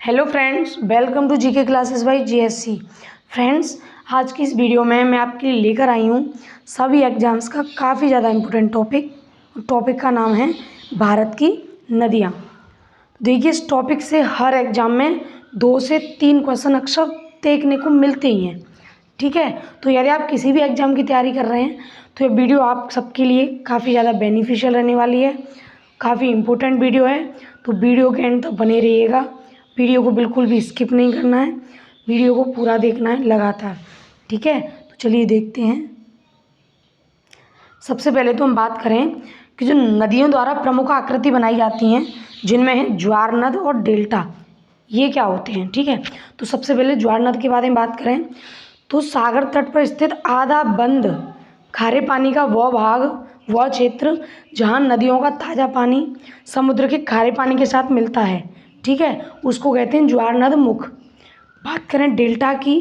Hello friends, welcome to GK classes by GSC. Friends, आज की इस वीडियो में मैं आपके लिए लेकर आई हूँ सभी एग्जाम्स का काफ़ी ज़्यादा इम्पोर्टेंट टॉपिक का नाम है भारत की नदियाँ। देखिए, इस टॉपिक से हर एग्ज़ाम में 2 से 3 क्वेश्चन अक्सर देखने को मिलते ही हैं। ठीक है, तो यदि आप किसी भी एग्ज़ाम की तैयारी कर रहे हैं तो ये वीडियो आप सबके लिए काफ़ी ज़्यादा बेनिफिशियल रहने वाली है, काफ़ी इम्पोर्टेंट वीडियो है। तो वीडियो के एंड तक बने रहिएगा, वीडियो को बिल्कुल भी स्किप नहीं करना है, वीडियो को पूरा देखना है लगातार। ठीक है, तो चलिए देखते हैं। सबसे पहले तो हम बात करें कि जो नदियों द्वारा प्रमुख आकृति बनाई जाती हैं, जिनमें है ज्वार नद और डेल्टा, ये क्या होते हैं। ठीक है, तो सबसे पहले ज्वार नद के बारे में बात करें तो सागर तट पर स्थित आधा बंद खारे पानी का वह क्षेत्र जहाँ नदियों का ताज़ा पानी समुद्र के खारे पानी के साथ मिलता है, ठीक है, उसको कहते हैं ज्वार नद मुख। बात करें डेल्टा की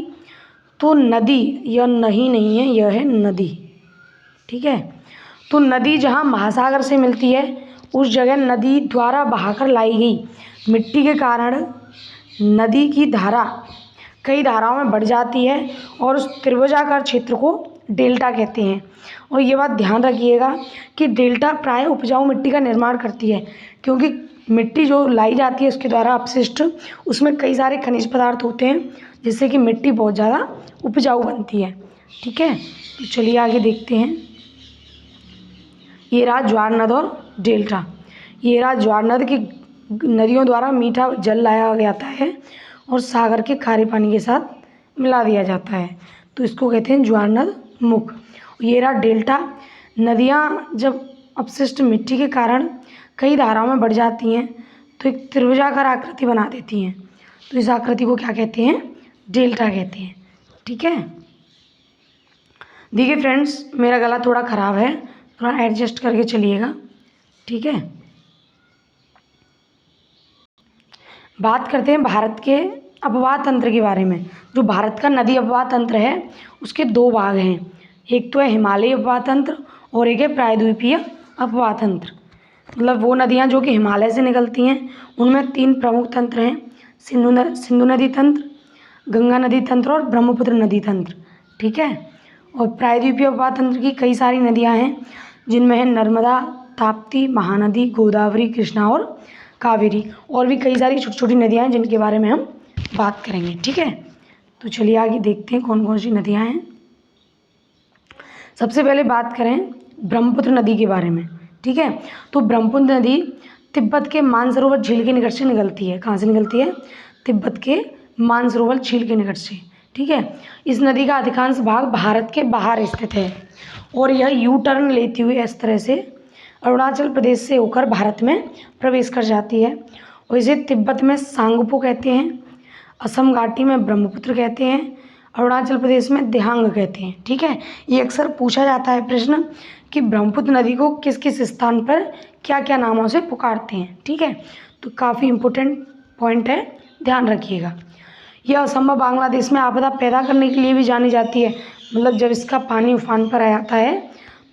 तो नदी यह नहीं है, यह है नदी। ठीक है, तो नदी जहाँ महासागर से मिलती है उस जगह नदी द्वारा बहाकर लाई गई मिट्टी के कारण नदी की धारा कई धाराओं में बढ़ जाती है और उस त्रिभुजाकार क्षेत्र को डेल्टा कहते हैं। और ये बात ध्यान रखिएगा कि डेल्टा प्राय उपजाऊ मिट्टी का निर्माण करती है, क्योंकि मिट्टी जो लाई जाती है उसके द्वारा अपशिष्ट, उसमें कई सारे खनिज पदार्थ होते हैं जिससे कि मिट्टी बहुत ज़्यादा उपजाऊ बनती है। ठीक है, तो चलिए आगे देखते हैं। ये रहा ज्वार नद और डेल्टा। ये रहा ज्वार नद की नदियों द्वारा मीठा जल लाया जाता है और सागर के खारे पानी के साथ मिला दिया जाता है, तो इसको कहते हैं ज्वार नद मुख। ये रहा डेल्टा। नदियाँ जब अपशिष्ट मिट्टी के कारण कई धाराओं में बढ़ जाती हैं तो एक त्रिभुजाकार आकृति बना देती हैं, तो इस आकृति को क्या कहते हैं, डेल्टा कहते हैं। ठीक है, देखिए फ्रेंड्स, मेरा गला थोड़ा ख़राब है, थोड़ा एडजस्ट करके चलिएगा। ठीक है, बात करते हैं भारत के अपवाह तंत्र के बारे में। जो भारत का नदी अपवाह तंत्र है उसके 2 भाग हैं, एक तो है हिमालयी अपवाह तंत्र और एक है प्रायद्वीपीय अपवाह तंत्र। मतलब वो नदियाँ जो कि हिमालय से निकलती हैं उनमें 3 प्रमुख तंत्र हैं, सिंधु नदी तंत्र, गंगा नदी तंत्र और ब्रह्मपुत्र नदी तंत्र। ठीक है, और प्रायद्वीपीय अपवाह तंत्र की कई सारी नदियाँ हैं जिनमें है नर्मदा, ताप्ती, महानदी, गोदावरी, कृष्णा और कावेरी, और भी कई सारी छोटी छोटी नदियाँ हैं जिनके बारे में हम बात करेंगे। ठीक है, तो चलिए आगे देखते हैं कौन कौन सी नदियाँ हैं। सबसे पहले बात करें ब्रह्मपुत्र नदी के बारे में। ठीक है, तो ब्रह्मपुत्र नदी तिब्बत के मानसरोवर झील के निकट से निकलती है। कहाँ से निकलती है, तिब्बत के मानसरोवर झील के निकट से। ठीक है, इस नदी का अधिकांश भाग भारत के बाहर स्थित है और यह यू टर्न लेती हुई इस तरह से अरुणाचल प्रदेश से होकर भारत में प्रवेश कर जाती है और इसे तिब्बत में सांगपो कहते हैं, असम घाटी में ब्रह्मपुत्र कहते हैं, अरुणाचल प्रदेश में दिहांग कहते हैं। ठीक है, ये अक्सर पूछा जाता है प्रश्न कि ब्रह्मपुत्र नदी को किस किस स्थान पर क्या क्या नामों से पुकारते हैं। ठीक है, तो काफ़ी इम्पोर्टेंट पॉइंट है, ध्यान रखिएगा। यह असम व बांग्लादेश में आपदा पैदा करने के लिए भी जानी जाती है। मतलब जब इसका पानी उफान पर आ जाता है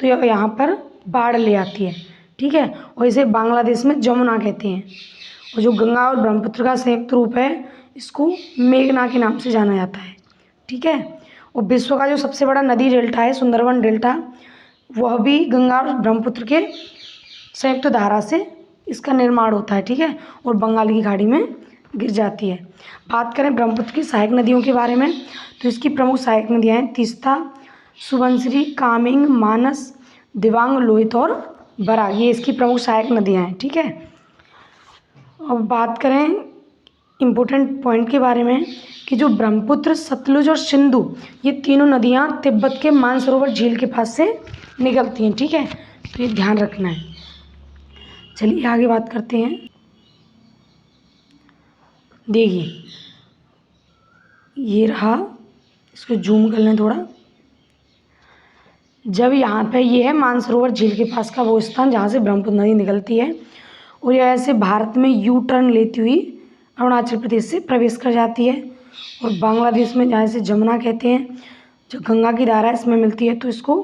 तो यह यहाँ पर बाढ़ ले आती है। ठीक है, और इसे बांग्लादेश में जमुना कहते हैं। और जो गंगा और ब्रह्मपुत्र का संयुक्त रूप है इसको मेघना के नाम से जाना जाता है। ठीक है, और विश्व का जो सबसे बड़ा नदी डेल्टा है सुंदरवन डेल्टा, वह भी गंगा और ब्रह्मपुत्र के संयुक्त धारा से इसका निर्माण होता है। ठीक है, और बंगाल की खाड़ी में गिर जाती है। बात करें ब्रह्मपुत्र की सहायक नदियों के बारे में तो इसकी प्रमुख सहायक नदियाँ हैं तीस्ता, सुबनसिरी, कामेंग, मानस, दिबांग, लोहित और बराक, ये इसकी प्रमुख सहायक नदियाँ हैं। ठीक है, अब बात करें इम्पोर्टेंट पॉइंट के बारे में कि जो ब्रह्मपुत्र, सतलुज और सिंधु, ये तीनों नदियाँ तिब्बत के मानसरोवर झील के पास से निकलती हैं। ठीक है, तो ये ध्यान रखना है। चलिए आगे बात करते हैं। देखिए, ये रहा, इसको जूम कर लें थोड़ा। जब यहाँ पे ये है मानसरोवर झील के पास का वो स्थान जहाँ से ब्रह्मपुत्र नदी निकलती है और यह ऐसे भारत में यू टर्न लेती हुई अरुणाचल प्रदेश से प्रवेश कर जाती है और बांग्लादेश में जहाँ से जमुना कहते हैं, जो गंगा की धारा इसमें मिलती है तो इसको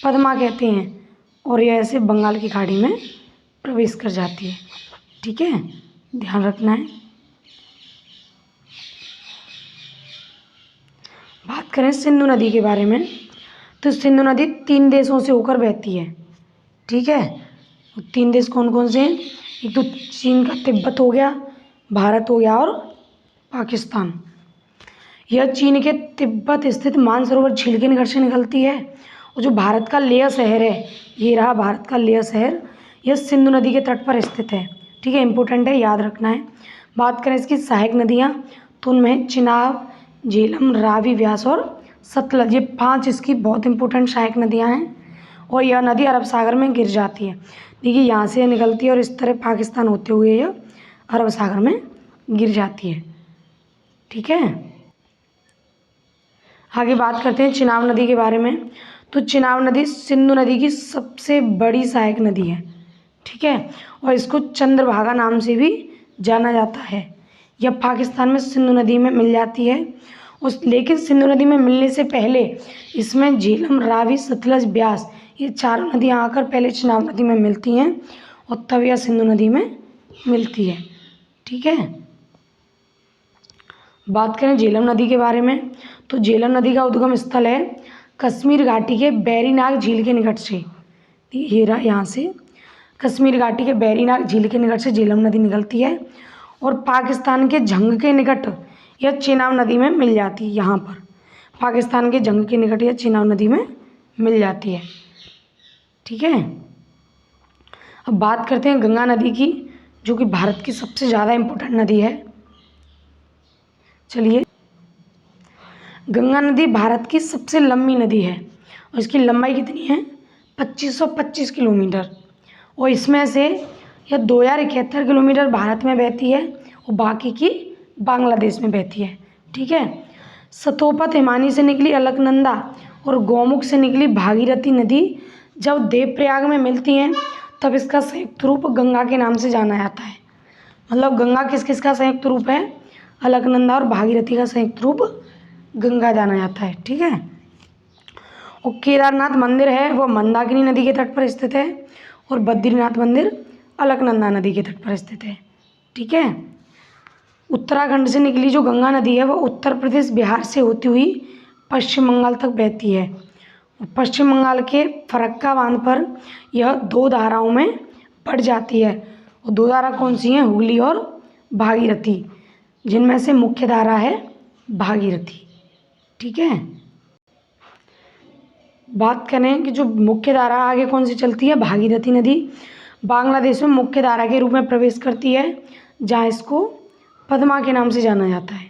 पद्मा कहते हैं और यह ऐसे बंगाल की खाड़ी में प्रवेश कर जाती है। ठीक है, ध्यान रखना है। करें सिंधु नदी के बारे में, तो सिंधु नदी 3 देशों से होकर बहती है। ठीक है, 3 देश कौन कौन से हैं? एक तो चीन का तिब्बत हो गया, भारत हो गया और पाकिस्तान। यह चीन के तिब्बत स्थित मानसरोवर झील के निकट से निकलती है। और जो भारत का लेह शहर है, ये रहा भारत का लेह शहर, यह सिंधु नदी के तट पर स्थित है। ठीक है, इंपॉर्टेंट है, याद रखना है। बात करें इसकी सहायक नदियाँ, तो उनमें चिनाब, झेलम, रावी, व्यास और सतलज, ये 5 इसकी बहुत इंपॉर्टेंट सहायक नदियाँ हैं। और यह नदी अरब सागर में गिर जाती है। देखिए यहाँ से निकलती है और इस तरह पाकिस्तान होते हुए यह अरब सागर में गिर जाती है। ठीक है, आगे बात करते हैं चिनाब नदी के बारे में। तो चिनाब नदी सिंधु नदी की सबसे बड़ी सहायक नदी है। ठीक है, और इसको चंद्रभागा नाम से भी जाना जाता है। यह पाकिस्तान में सिंधु नदी में मिल जाती है। लेकिन सिंधु नदी में मिलने से पहले इसमें झेलम, रावी, सतलज, ब्यास, ये 4 नदियाँ आकर पहले चिनाब नदी में मिलती हैं और तब यह सिंधु नदी में मिलती है। ठीक है, बात करें झेलम नदी के बारे में, तो झेलम नदी का उद्गम स्थल है कश्मीर घाटी के बैरीनाग झील के निकट से। ये रहा, यहाँ से कश्मीर घाटी के बैरीनाग झील के निकट से झेलम नदी निकलती है और पाकिस्तान के जंग के निकट यह चिनाब नदी में मिल जाती है। यहाँ पर पाकिस्तान के जंग के निकट यह चिनाब नदी में मिल जाती है। ठीक है, अब बात करते हैं गंगा नदी की, जो कि भारत की सबसे ज़्यादा इम्पोर्टेंट नदी है। चलिए, गंगा नदी भारत की सबसे लंबी नदी है और इसकी लंबाई कितनी है? 2525 किलोमीटर। और इसमें से यह 2071 किलोमीटर भारत में बहती है और बाकी की बांग्लादेश में बहती है। ठीक है, सतोपत हिमानी से निकली अलकनंदा और गौमुख से निकली भागीरथी नदी जब देवप्रयाग में मिलती हैं तब इसका संयुक्त रूप गंगा के नाम से जाना जाता है। मतलब गंगा किस किस का संयुक्त रूप है? अलकनंदा और भागीरथी का संयुक्त रूप गंगा जाना जाता है। ठीक है, और केदारनाथ मंदिर है वह मंदाकिनी नदी के तट पर स्थित है और बद्रीनाथ मंदिर अलकनंदा नदी के तट पर स्थित है। ठीक है, उत्तराखंड से निकली जो गंगा नदी है वह उत्तर प्रदेश, बिहार से होती हुई पश्चिम बंगाल तक बहती है। पश्चिम बंगाल के फरक्का बांध पर यह 2 धाराओं में बढ़ जाती है। और 2 धारा कौन सी हैं? हुगली और भागीरथी, जिनमें से मुख्य धारा है भागीरथी। ठीक है, बात करें कि जो मुख्य धारा आगे कौन सी चलती है? भागीरथी नदी बांग्लादेश में मुख्य धारा के रूप में प्रवेश करती है, जहाँ इसको पद्मा के नाम से जाना जाता है।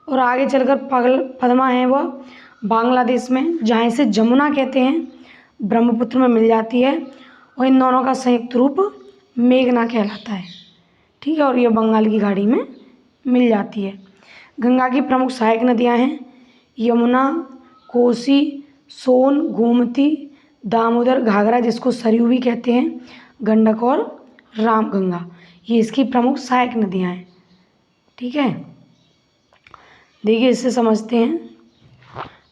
और आगे चलकर पद्मा है वह बांग्लादेश में, जहाँ इसे जमुना कहते हैं, ब्रह्मपुत्र में मिल जाती है और इन दोनों का संयुक्त रूप मेघना कहलाता है। ठीक है, और यह बंगाल की खाड़ी में मिल जाती है। गंगा की प्रमुख सहायक नदियाँ हैं यमुना, कोसी, सोन, गोमती, दामोदर, घाघरा जिसको सरयू भी कहते हैं, गंडक और रामगंगा, ये इसकी प्रमुख सहायक नदियाँ हैं। ठीक है, देखिए इससे समझते हैं।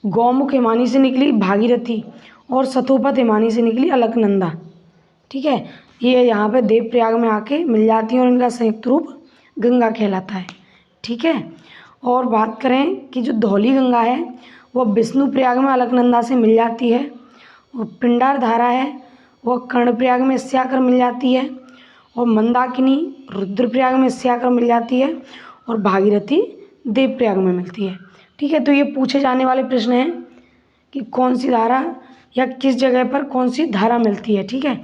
गौमुख हिमानी से निकली भागीरथी और सतोपत हिमानी से निकली अलकनंदा। ठीक है, ये यहाँ पे देवप्रयाग में आके मिल जाती हैं और इनका संयुक्त रूप गंगा कहलाता है। ठीक है, और बात करें कि जो धौली गंगा है वह विष्णुप्रयाग में अलकनंदा से मिल जाती है और पिंडार धारा है वह कर्णप्रयाग में इससे आकर मिल जाती है और मंदाकिनी रुद्रप्रयाग में इससे आकर मिल जाती है और भागीरथी देवप्रयाग में मिलती है। ठीक है, तो ये पूछे जाने वाले प्रश्न हैं कि कौन सी धारा या किस जगह पर कौन सी धारा मिलती है। ठीक है,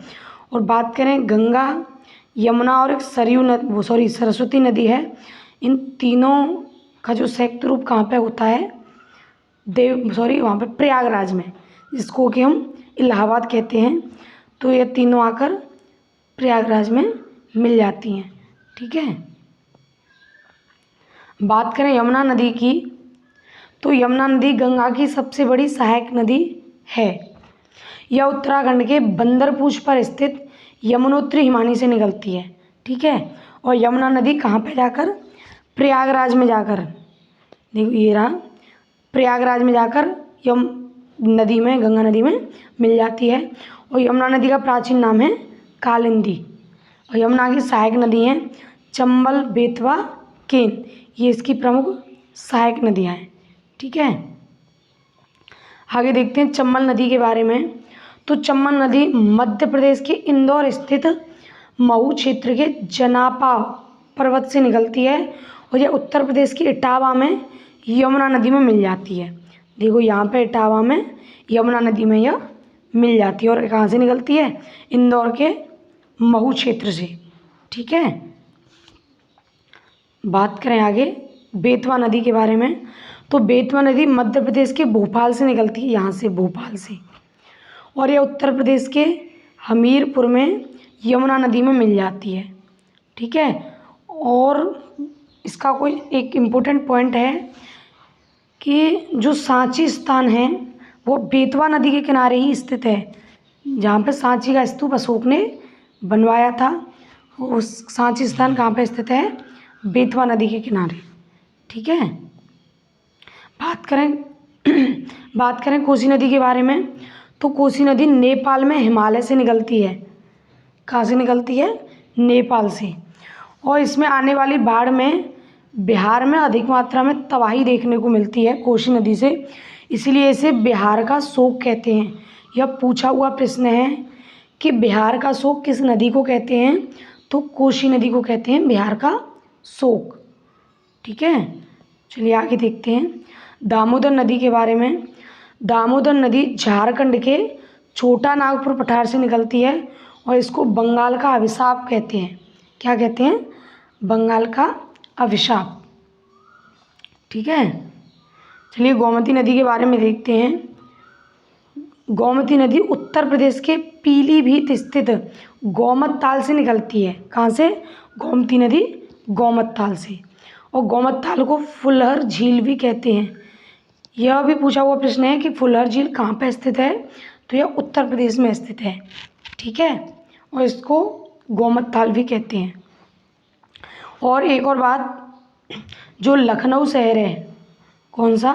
और बात करें गंगा, यमुना और एक सरस्वती नदी है, इन तीनों का जो संयुक्त रूप कहाँ पे होता है? वहाँ पे प्रयागराज में, जिसको कि हम इलाहाबाद कहते हैं। तो ये तीनों आकर प्रयागराज में मिल जाती हैं। ठीक है, बात करें यमुना नदी की, तो यमुना नदी गंगा की सबसे बड़ी सहायक नदी है। यह उत्तराखंड के बंदरपूछ पर स्थित यमुनोत्री हिमानी से निकलती है। ठीक है, और यमुना नदी कहाँ पे जाकर? प्रयागराज में जाकर, देखो ये रहा, प्रयागराज में जाकर गंगा नदी में मिल जाती है। और यमुना नदी का प्राचीन नाम है कालिंदी। और यमुना की सहायक नदी हैं चंबल, बेतवा, केन, ये इसकी प्रमुख सहायक नदियाँ हैं। ठीक है, आगे देखते हैं चंबल नदी के बारे में। तो चंबल नदी मध्य प्रदेश के इंदौर स्थित मऊ क्षेत्र के जनापा पर्वत से निकलती है और यह उत्तर प्रदेश के इटावा में यमुना नदी में मिल जाती है। देखो यहाँ पे इटावा में यमुना नदी में यह मिल जाती है और कहाँ से निकलती है? इंदौर के मऊ क्षेत्र से। ठीक है, बात करें आगे बेतवा नदी के बारे में। तो बेतवा नदी मध्य प्रदेश के भोपाल से निकलती है, यहाँ से भोपाल से, और यह उत्तर प्रदेश के हमीरपुर में यमुना नदी में मिल जाती है। ठीक है, और इसका कोई एक इम्पोर्टेंट पॉइंट है कि जो सांची स्थान है वो बेतवा नदी के किनारे ही स्थित है। जहाँ पे सांची का स्तूप अशोक ने बनवाया था, उस सांची स्थान कहाँ पे स्थित है? बेतवा नदी के किनारे। ठीक है, बात करें कोसी नदी के बारे में। तो कोसी नदी नेपाल में हिमालय से निकलती है। कहाँ से निकलती है? नेपाल से। और इसमें आने वाली बाढ़ में बिहार में अधिक मात्रा में तबाही देखने को मिलती है कोसी नदी से, इसलिए इसे बिहार का शोक कहते हैं। यह पूछा हुआ प्रश्न है कि बिहार का शोक किस नदी को कहते हैं? तो कोसी नदी को कहते हैं बिहार का शोक। ठीक है, चलिए आगे देखते हैं दामोदर नदी के बारे में। दामोदर नदी झारखंड के छोटा नागपुर पठार से निकलती है और इसको बंगाल का अभिशाप कहते हैं। क्या कहते हैं? बंगाल का अभिशाप। ठीक है, चलिए गोमती नदी के बारे में देखते हैं। गोमती नदी उत्तर प्रदेश के पीलीभीत स्थित गोमत ताल से निकलती है। कहाँ से? गोमती नदी गोमत ताल से, और गोमत ताल को फुलहर झील भी कहते हैं। यह भी पूछा हुआ प्रश्न है कि फुलहर झील कहाँ पर स्थित है? तो यह उत्तर प्रदेश में स्थित है। ठीक है, और इसको गोमत ताल भी कहते हैं। और एक और बात, जो लखनऊ शहर है, कौन सा?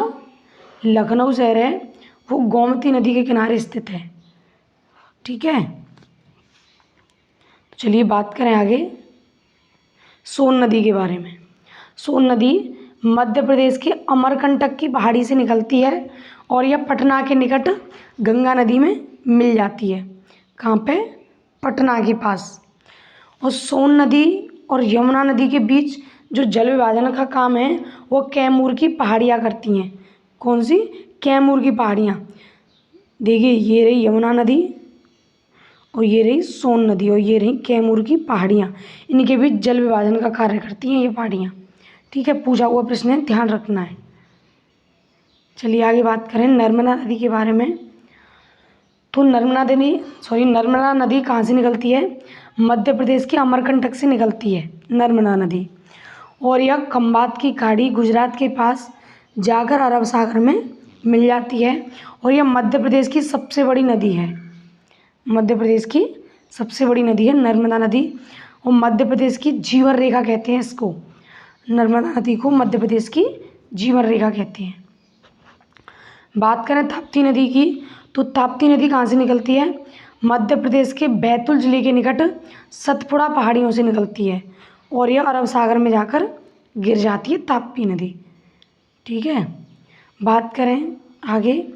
लखनऊ शहर है, वो गोमती नदी के किनारे स्थित है। ठीक है, तो चलिए बात करें आगे सोन नदी के बारे में। सोन नदी मध्य प्रदेश के अमरकंटक की पहाड़ी से निकलती है और यह पटना के निकट गंगा नदी में मिल जाती है। कहाँ पे? पटना के पास। और सोन नदी और यमुना नदी के बीच जो जल विभाजन का काम है वो कैमूर की पहाड़ियाँ करती हैं। कौन सी? कैमूर की पहाड़ियाँ। देखिए ये रही यमुना नदी और ये रही सोन नदी और ये रही कैमूर की पहाड़ियाँ, इनके बीच जल विभाजन का कार्य करती हैं ये पहाड़ियाँ। ठीक है, पूछा हुआ प्रश्न है, ध्यान रखना है। चलिए आगे बात करें नर्मदा नदी के बारे में। तो नर्मदा नदी कहाँ से निकलती है? मध्य प्रदेश के अमरकंटक से निकलती है नर्मदा नदी, और यह खंबात की खाड़ी गुजरात के पास जाकर अरब सागर में मिल जाती है। और यह मध्य प्रदेश की सबसे बड़ी नदी है। मध्य प्रदेश की सबसे बड़ी नदी है नर्मदा नदी, और मध्य प्रदेश की जीवन रेखा कहते हैं इसको। नर्मदा नदी को मध्य प्रदेश की जीवन रेखा कहते हैं। बात करें ताप्ती नदी की, तो ताप्ती नदी कहाँ से निकलती है? मध्य प्रदेश के बैतूल जिले के निकट सतपुड़ा पहाड़ियों से निकलती है और यह अरब सागर में जाकर गिर जाती है ताप्ती नदी। ठीक है, बात करें आगे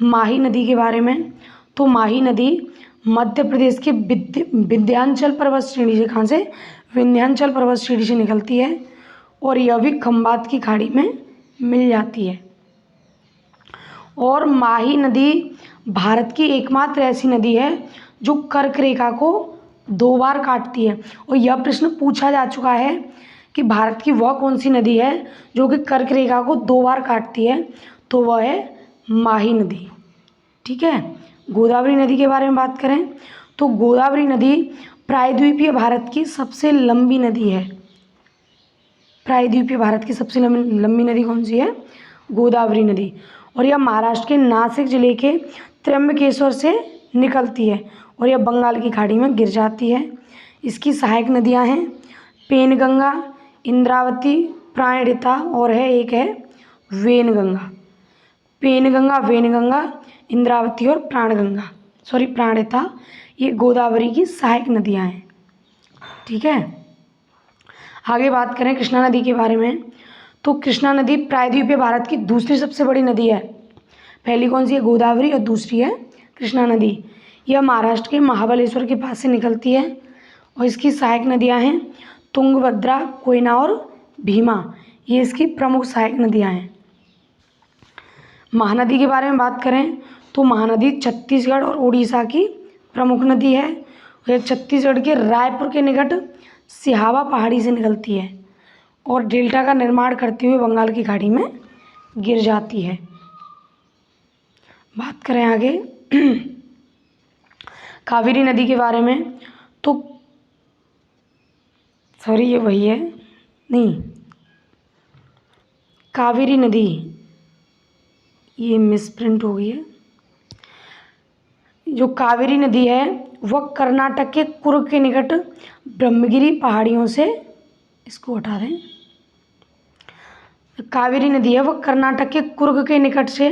माही नदी के बारे में। तो माही नदी मध्य प्रदेश के विंध्याचल पर्वत श्रेणी से, कहाँ से? विंध्याचल पर्वत श्रेणी से निकलती है और यह भी खंबात की खाड़ी में मिल जाती है। और माही नदी भारत की एकमात्र ऐसी नदी है जो कर्क रेखा को 2 बार काटती है। और यह प्रश्न पूछा जा चुका है कि भारत की वह कौन सी नदी है जो कि कर्क रेखा को 2 बार काटती है? तो वह है माही नदी। ठीक है, गोदावरी नदी के बारे में बात करें तो गोदावरी नदी प्रायद्वीपीय भारत की सबसे लंबी नदी है। प्रायद्वीपीय भारत की सबसे लंबी नदी कौन सी है? गोदावरी नदी, और यह महाराष्ट्र के नासिक जिले के त्र्यंबकेश्वर से निकलती है और यह बंगाल की खाड़ी में गिर जाती है। इसकी सहायक नदियां हैं पेनगंगा, इंद्रावती, प्राणहिता और एक है वेनगंगा। पेनगंगा, वेनगंगा, इंद्रावती और प्राणहिता, ये गोदावरी की सहायक नदियां हैं। ठीक है, आगे बात करें कृष्णा नदी के बारे में। तो कृष्णा नदी प्रायद्वीपीय भारत की दूसरी सबसे बड़ी नदी है। पहली कौन सी है? गोदावरी, और दूसरी है कृष्णा नदी। यह महाराष्ट्र के महाबलेश्वर के पास से निकलती है और इसकी सहायक नदियां हैं तुंगभद्रा, कोयना और भीमा। ये इसकी प्रमुख सहायक नदियां हैं। महानदी के बारे में बात करें तो महानदी छत्तीसगढ़ और उड़ीसा की प्रमुख नदी है। यह छत्तीसगढ़ के रायपुर के निकट सिहावा पहाड़ी से निकलती है और डेल्टा का निर्माण करते हुए बंगाल की खाड़ी में गिर जाती है। बात करें आगे कावेरी नदी के बारे में तो सॉरी ये वही है नहीं, कावेरी नदी ये मिसप्रिंट हो गई है। जो कावेरी नदी है वह कर्नाटक के कुर्ग के निकट ब्रह्मगिरी पहाड़ियों से, इसको हटा दें, कावेरी नदी है वह कर्नाटक के कुर्ग के निकट से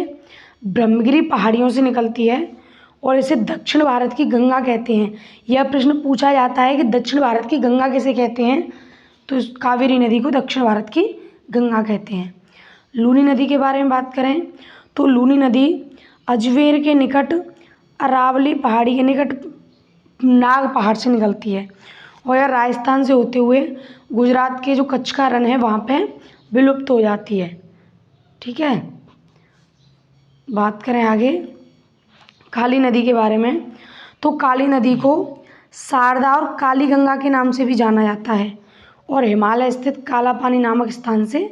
ब्रह्मगिरी पहाड़ियों से निकलती है और इसे दक्षिण भारत की गंगा कहते हैं। यह प्रश्न पूछा जाता है कि दक्षिण भारत की गंगा किसे कहते हैं, तो इस कावेरी नदी को दक्षिण भारत की गंगा कहते हैं। लूनी नदी के बारे में बात करें तो लूनी नदी अजमेर के निकट अरावली पहाड़ी के निकट नाग पहाड़ से निकलती है और यह राजस्थान से होते हुए गुजरात के जो कच्छ का रण है वहाँ पे विलुप्त हो जाती है। ठीक है, बात करें आगे काली नदी के बारे में तो काली नदी को शारदा और काली गंगा के नाम से भी जाना जाता है और हिमालय स्थित काला पानी नामक स्थान से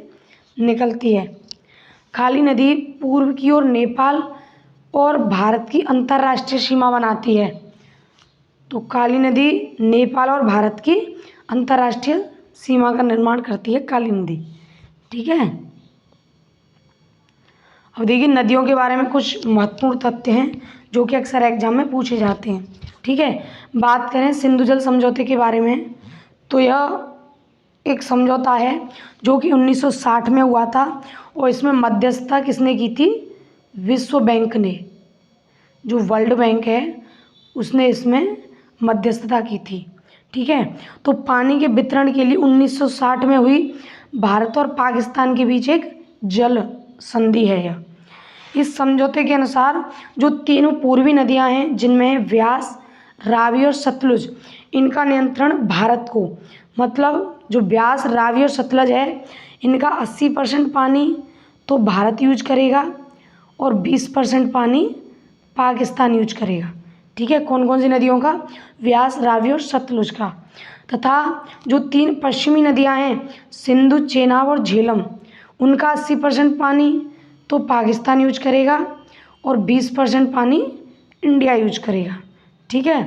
निकलती है। काली नदी पूर्व की ओर नेपाल और भारत की अंतर्राष्ट्रीय सीमा बनाती है। तो काली नदी नेपाल और भारत की अंतर्राष्ट्रीय सीमा का निर्माण करती है काली नदी। ठीक है, अब देखिए नदियों के बारे में कुछ महत्वपूर्ण तथ्य हैं जो कि अक्सर एग्जाम में पूछे जाते हैं। ठीक है, बात करें सिंधु जल समझौते के बारे में तो यह एक समझौता है जो कि 1960 में हुआ था और इसमें मध्यस्थता किसने की थी? विश्व बैंक ने, जो वर्ल्ड बैंक है उसने इसमें मध्यस्थता की थी। ठीक है, तो पानी के वितरण के लिए 1960 में हुई भारत और पाकिस्तान के बीच एक जल संधि है यह। इस समझौते के अनुसार जो तीनों पूर्वी नदियां हैं जिनमें व्यास, रावी और सतलुज, इनका नियंत्रण भारत को, मतलब जो व्यास, रावी और सतलुज है इनका 80% पानी तो भारत यूज करेगा और 20% पानी पाकिस्तान यूज करेगा। ठीक है, कौन कौन सी नदियों का? व्यास, रावी और सतलुज का। तथा जो तीन पश्चिमी नदियां हैं सिंधु, चेनाब और झेलम, उनका 80% पानी तो पाकिस्तान यूज करेगा और 20% पानी इंडिया यूज करेगा। ठीक है,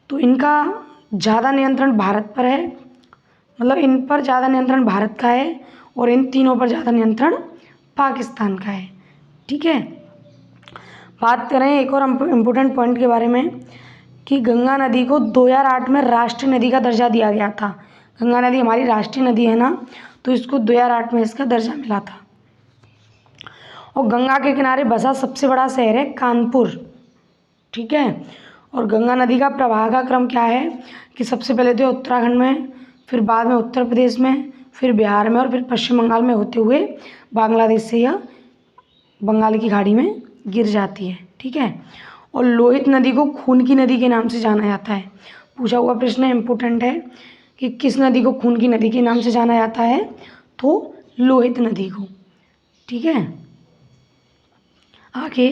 तो इनका ज़्यादा नियंत्रण भारत पर है, मतलब इन पर ज़्यादा नियंत्रण भारत का है और इन तीनों पर ज़्यादा नियंत्रण पाकिस्तान का है। ठीक है, बात करें एक और इम्पोर्टेंट पॉइंट के बारे में कि गंगा नदी को 2008 में राष्ट्रीय नदी का दर्जा दिया गया था। गंगा नदी हमारी राष्ट्रीय नदी है ना, तो इसको 2008 में इसका दर्जा मिला था। और गंगा के किनारे बसा सबसे बड़ा शहर है कानपुर। ठीक है, और गंगा नदी का प्रवाह का क्रम क्या है कि सबसे पहले तो उत्तराखंड में, फिर बाद में उत्तर प्रदेश में, फिर बिहार में और फिर पश्चिम बंगाल में होते हुए बांग्लादेश से यह बंगाल की खाड़ी में गिर जाती है। ठीक है, और लोहित नदी को खून की नदी के नाम से जाना जाता है। पूछा हुआ प्रश्न इम्पोर्टेंट है कि किस नदी को खून की नदी के नाम से जाना जाता है, तो लोहित नदी को। ठीक है, आगे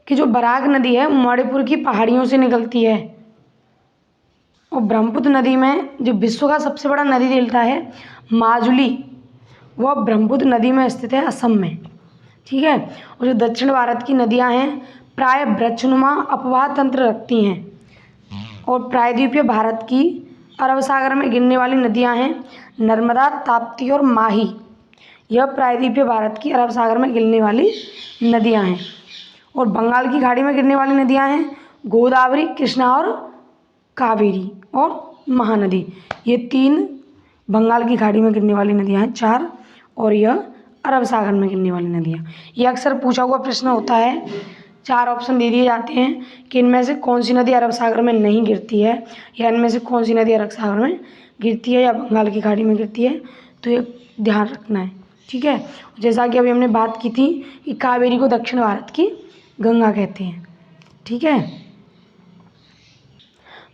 कि जो बराक नदी है मणिपुर की पहाड़ियों से निकलती है और ब्रह्मपुत्र नदी में जो विश्व का सबसे बड़ा नदी डेल्टा है माजुली, वह ब्रह्मपुत्र नदी में स्थित है असम में। ठीक है, और जो दक्षिण भारत की नदियां हैं प्राय वृक्षनुमा अपवाह तंत्र रखती हैं और प्रायद्वीपीय भारत की अरब सागर में गिरने वाली नदियां हैं नर्मदा, ताप्ती और माही। यह प्रायद्वीपीय भारत की अरब सागर में गिरने वाली नदियां हैं और बंगाल की खाड़ी में गिरने वाली नदियां हैं गोदावरी, कृष्णा और कावेरी और महानदी। ये तीन बंगाल की खाड़ी में गिरने वाली नदियां हैं 4, और यह अरब सागर में गिरने वाली नदियां। ये अक्सर पूछा हुआ प्रश्न होता है। 4 ऑप्शन दे दिए जाते हैं कि इनमें से कौन सी नदी अरब सागर में नहीं गिरती है या इनमें से कौन सी नदी अरब सागर में गिरती है या बंगाल की खाड़ी में गिरती है, तो ये ध्यान रखना है। ठीक है। जैसा कि अभी हमने बात की थी कि कावेरी को दक्षिण भारत की गंगा कहते हैं, ठीक है।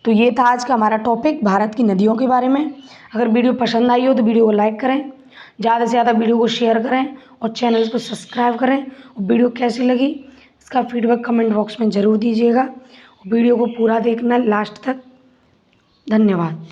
तो ये था आज का हमारा टॉपिक भारत की नदियों के बारे में। अगर वीडियो पसंद आई हो तो वीडियो को लाइक करें, ज़्यादा से ज़्यादा वीडियो को शेयर करें और चैनल को सब्सक्राइब करें। और वीडियो कैसी लगी इसका फीडबैक कमेंट बॉक्स में ज़रूर दीजिएगा। वीडियो को पूरा देखना लास्ट तक। धन्यवाद।